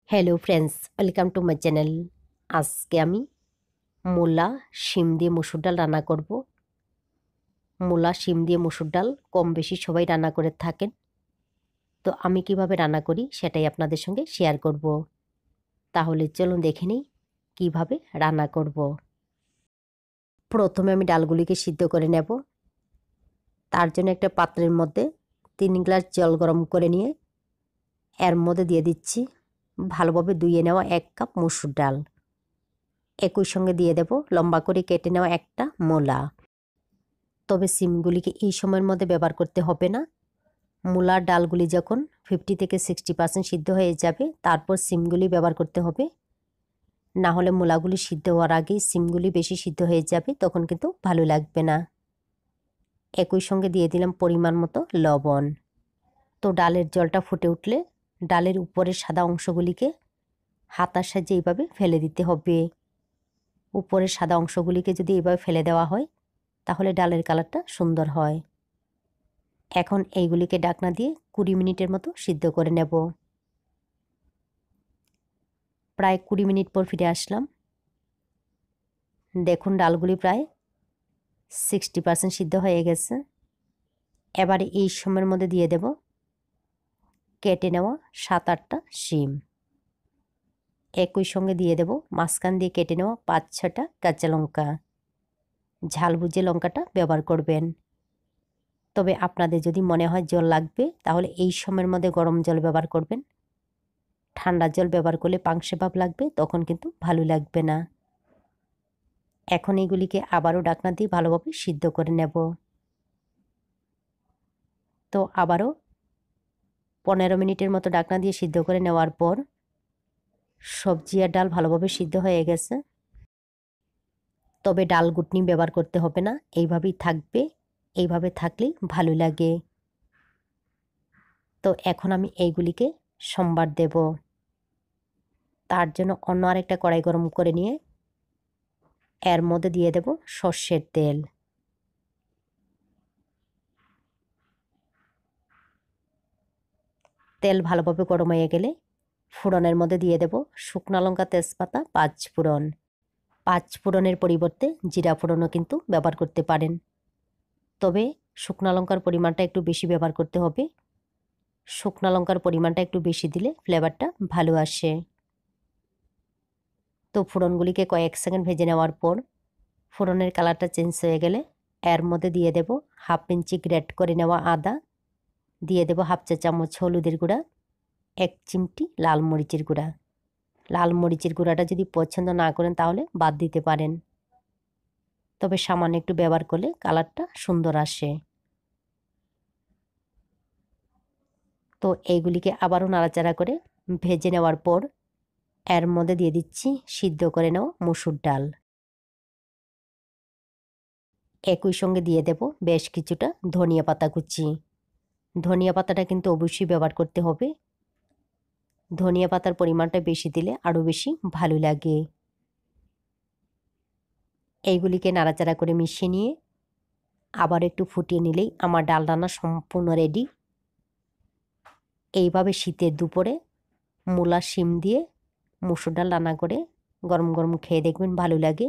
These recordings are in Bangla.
Hello friends, welcome to my channel. আজকে আমি মূলা শিম দিয়ে মসুর ডাল রান্না করব। মূলা শিম দিয়ে মসুর ডাল কম বেশি সবাই রান্না করে থাকেন, তো আমি কিভাবে রান্না করি সেটাই আপনাদের সঙ্গে শেয়ার করব। তাহলে চলুন দেখে নিই কীভাবে রান্না করব। প্রথমে আমি ডালগুলিকে সিদ্ধ করে নেব। তার জন্য একটা পাত্রের মধ্যে 3 গ্লাস জল গরম করে নিয়ে এর মধ্যে দিয়ে দিচ্ছি ভালোভাবে ধুয়ে নেওয়া 1 কাপ মসুর ডাল। একই সঙ্গে দিয়ে দেব লম্বা করে কেটে নেওয়া একটা মূলা। তবে সিমগুলিকে এই সময়ের মধ্যে ব্যবহার করতে হবে না। মূলার ডালগুলি যখন 50 থেকে 60% সিদ্ধ হয়ে যাবে তারপর সিমগুলি ব্যবহার করতে হবে। না হলে মূলাগুলি সিদ্ধ হওয়ার আগেই সিমগুলি বেশি সিদ্ধ হয়ে যাবে, তখন কিন্তু ভালো লাগবে না। একই সঙ্গে দিয়ে দিলাম পরিমাণ মতো লবণ। তো ডালের জলটা ফুটে উঠলে ডালের উপরের সাদা অংশগুলিকে হাতার সাহায্যে এইভাবে ফেলে দিতে হবে। উপরের সাদা অংশগুলিকে যদি এইভাবে ফেলে দেওয়া হয় তাহলে ডালের কালারটা সুন্দর হয়। এখন এইগুলিকে ঢাকনা দিয়ে 20 মিনিটের মতো সিদ্ধ করে নেব। প্রায় 20 মিনিট পর ফিরে আসলাম। দেখুন ডালগুলি প্রায় 60% সিদ্ধ হয়ে গেছে। এবারে এই সময়ের মধ্যে দিয়ে দেব কেটে নেওয়া 7-8টা শিম। একই সঙ্গে দিয়ে দেব মাঝখান দিয়ে কেটে নেওয়া 5-6টা কাঁচা লঙ্কা। ঝাল বুঝে লঙ্কাটা ব্যবহার করবেন। তবে আপনাদের যদি মনে হয় জল লাগবে তাহলে এই সময়ের মধ্যে গরম জল ব্যবহার করবেন। ঠান্ডা জল ব্যবহার করলে পাংশে ভাব লাগবে, তখন কিন্তু ভালো লাগবে না। এখন এগুলিকে আবারও ঢাকনা দিয়ে ভালোভাবে সিদ্ধ করে নেব। তো আবারও 15 মিনিটের মতো ঢাকনা দিয়ে সিদ্ধ করে নেওয়ার পর সবজি আর ডাল ভালোভাবে সিদ্ধ হয়ে গেছে। তবে ডাল ঘুটনি ব্যবহার করতে হবে না, এইভাবেই থাকবে। এইভাবে থাকলেই ভালো লাগে। তো এখন আমি এইগুলিকে সম্বার দেব। তার জন্য অন্য আরেকটা কড়াই গরম করে নিয়ে এর মধ্যে দিয়ে দেব সর্ষের তেল। তেল ভালোভাবে গরম হয়ে গেলে ফোড়নের মধ্যে দিয়ে দেব শুকনো লঙ্কা, তেজপাতা, 5 ফোড়ন। 5 ফোড়নের পরিবর্তে জিরা ফোড়নও কিন্তু ব্যবহার করতে পারেন। তবে শুকনো লঙ্কার পরিমাণটা একটু বেশি ব্যবহার করতে হবে। শুকনো লঙ্কার পরিমাণটা একটু বেশি দিলে ফ্লেভারটা ভালো আসে। তো ফোড়নগুলিকে কয়েক সেকেন্ড ভেজে নেওয়ার পর ফোড়নের কালারটা চেঞ্জ হয়ে গেলে এর মধ্যে দিয়ে দেব 1/2 ইঞ্চি গ্রেট করে নেওয়া আদা, দিয়ে দেব 1/2 চা চামচ হলুদের গুঁড়া, 1 চিমটি লাল মরিচের গুঁড়া। লাল মরিচের গুঁড়াটা যদি পছন্দ না করেন তাহলে বাদ দিতে পারেন, তবে সামান্য একটু ব্যবহার করলে কালারটা সুন্দর আসে। তো এইগুলিকে আবারও নাড়াচাড়া করে ভেজে নেওয়ার পর এর মধ্যে দিয়ে দিচ্ছি সিদ্ধ করে নেওয়া মসুর ডাল। একই সঙ্গে দিয়ে দেব বেশ কিছুটা ধনিয়া পাতা কুচি। ধনিয়া পাতাটা কিন্তু অবশ্যই ব্যবহার করতে হবে। ধনিয়া পাতার পরিমাণটা বেশি দিলে আরও বেশি ভালো লাগে। এইগুলিকে নাড়াচাড়া করে মিশিয়ে নিয়ে আবার একটু ফুটিয়ে নিলেই আমার ডাল রান্না সম্পূর্ণ রেডি। এইভাবে শীতের দুপুরে মূলা শিম দিয়ে মসুর ডাল রান্না করে গরম গরম খেয়ে দেখবেন, ভালো লাগে।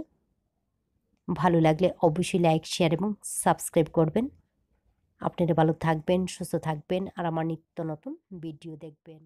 ভালো লাগলে অবশ্যই লাইক, শেয়ার এবং সাবস্ক্রাইব করবেন। আপনারা ভালো থাকবেন, সুস্থ থাকবেন আর আমার নিত্য নতুন ভিডিও দেখবেন।